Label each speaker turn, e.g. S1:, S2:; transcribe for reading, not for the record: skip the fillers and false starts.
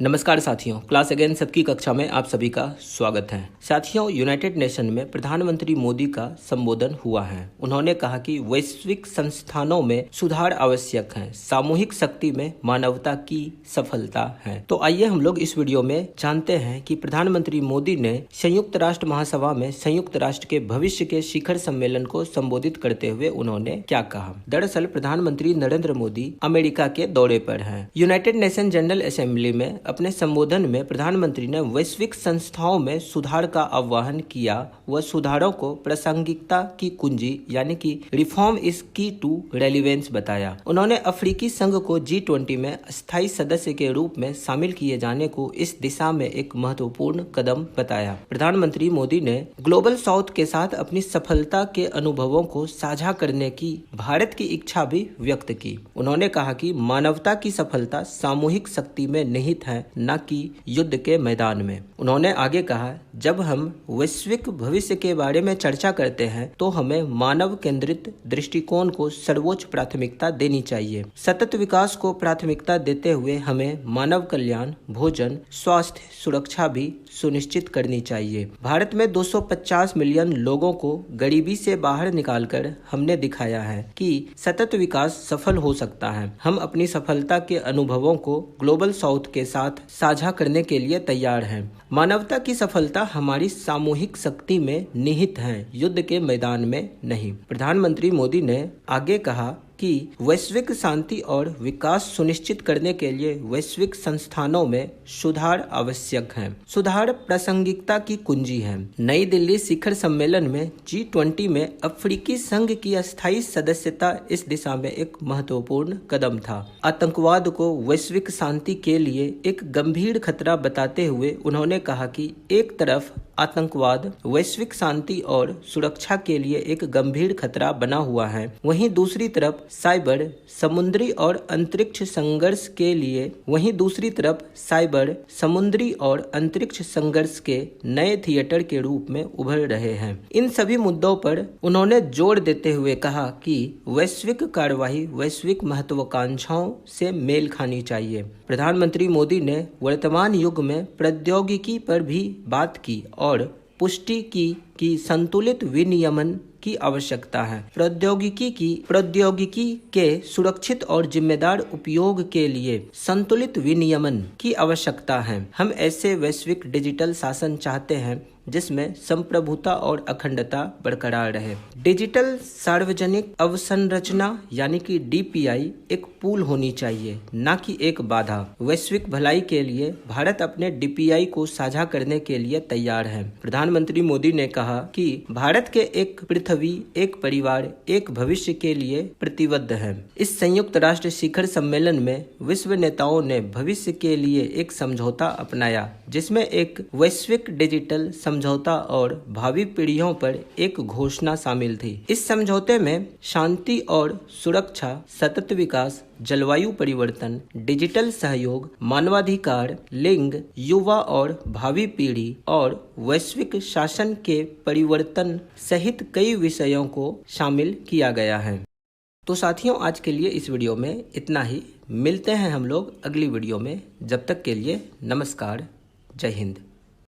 S1: नमस्कार साथियों, class again सबकी कक्षा में आप सभी का स्वागत है। साथियों, यूनाइटेड नेशन में प्रधानमंत्री मोदी का संबोधन हुआ है। उन्होंने कहा कि वैश्विक संस्थानों में सुधार आवश्यक है, सामूहिक शक्ति में मानवता की सफलता है। तो आइए हम लोग इस वीडियो में जानते हैं कि प्रधानमंत्री मोदी ने संयुक्त राष्ट्र महासभा में संयुक्त राष्ट्र के भविष्य के शिखर सम्मेलन को संबोधित करते हुए उन्होंने क्या कहा। दरअसल प्रधानमंत्री नरेंद्र मोदी अमेरिका के दौरे पर हैं। यूनाइटेड नेशन जनरल असेंबली में अपने संबोधन में प्रधानमंत्री ने वैश्विक संस्थाओं में सुधार का आह्वान किया व सुधारों को प्रासंगिकता की कुंजी यानी कि रिफॉर्म इज की टू रेलिवेंस बताया। उन्होंने अफ्रीकी संघ को G20 में स्थायी सदस्य के रूप में शामिल किए जाने को इस दिशा में एक महत्वपूर्ण कदम बताया। प्रधानमंत्री मोदी ने ग्लोबल साउथ के साथ अपनी सफलता के अनुभवों को साझा करने की भारत की इच्छा भी व्यक्त की। उन्होंने कहा कि मानवता की सफलता सामूहिक शक्ति में निहित है, न कि युद्ध के मैदान में। उन्होंने आगे कहा, जब हम वैश्विक भविष्य के बारे में चर्चा करते हैं तो हमें मानव केंद्रित दृष्टिकोण को सर्वोच्च प्राथमिकता देनी चाहिए। सतत विकास को प्राथमिकता देते हुए हमें मानव कल्याण, भोजन, स्वास्थ्य, सुरक्षा भी सुनिश्चित करनी चाहिए। भारत में 250 मिलियन लोगों को गरीबी से बाहर निकालकर हमने दिखाया है कि सतत विकास सफल हो सकता है। हम अपनी सफलता के अनुभवों को ग्लोबल साउथ के साथ साझा करने के लिए तैयार हैं। मानवता की सफलता हमारी सामूहिक शक्ति में निहित है, युद्ध के मैदान में नहीं। प्रधानमंत्री मोदी ने आगे कहा कि वैश्विक शांति और विकास सुनिश्चित करने के लिए वैश्विक संस्थानों में सुधार आवश्यक है। सुधार प्रासंगिकता की कुंजी है। नई दिल्ली शिखर सम्मेलन में G20 में अफ्रीकी संघ की अस्थायी सदस्यता इस दिशा में एक महत्वपूर्ण कदम था। आतंकवाद को वैश्विक शांति के लिए एक गंभीर खतरा बताते हुए उन्होंने कहा कि एक तरफ आतंकवाद वैश्विक शांति और सुरक्षा के लिए एक गंभीर खतरा बना हुआ है, वहीं दूसरी तरफ साइबर समुद्री और अंतरिक्ष संघर्ष के नए थिएटर के रूप में उभर रहे हैं। इन सभी मुद्दों पर उन्होंने जोर देते हुए कहा कि वैश्विक कार्यवाही वैश्विक महत्वाकांक्षाओं से मेल खानी चाहिए। प्रधानमंत्री मोदी ने वर्तमान युग में प्रौद्योगिकी पर भी बात की और पुष्टि की कि संतुलित विनियमन की आवश्यकता है। प्रौद्योगिकी के सुरक्षित और जिम्मेदार उपयोग के लिए संतुलित विनियमन की आवश्यकता है। हम ऐसे वैश्विक डिजिटल शासन चाहते हैं जिसमें संप्रभुता और अखंडता बरकरार रहे। डिजिटल सार्वजनिक अवसंरचना यानी कि DPI एक पुल होनी चाहिए, न कि एक बाधा। वैश्विक भलाई के लिए भारत अपने DPI को साझा करने के लिए तैयार है। प्रधानमंत्री मोदी ने कहा कि भारत के एक पृथ्वी, एक परिवार, एक भविष्य के लिए प्रतिबद्ध है। इस संयुक्त राष्ट्र शिखर सम्मेलन में विश्व नेताओं ने भविष्य के लिए एक समझौता अपनाया, जिसमें एक वैश्विक डिजिटल समझौता और भावी पीढ़ियों पर एक घोषणा शामिल थी। इस समझौते में शांति और सुरक्षा, सतत विकास, जलवायु परिवर्तन, डिजिटल सहयोग, मानवाधिकार, लिंग, युवा और भावी पीढ़ी और वैश्विक शासन के परिवर्तन सहित कई विषयों को शामिल किया गया है। तो साथियों, आज के लिए इस वीडियो में इतना ही। मिलते हैं हम लोग अगली वीडियो में। जब तक के लिए नमस्कार, जय हिंद।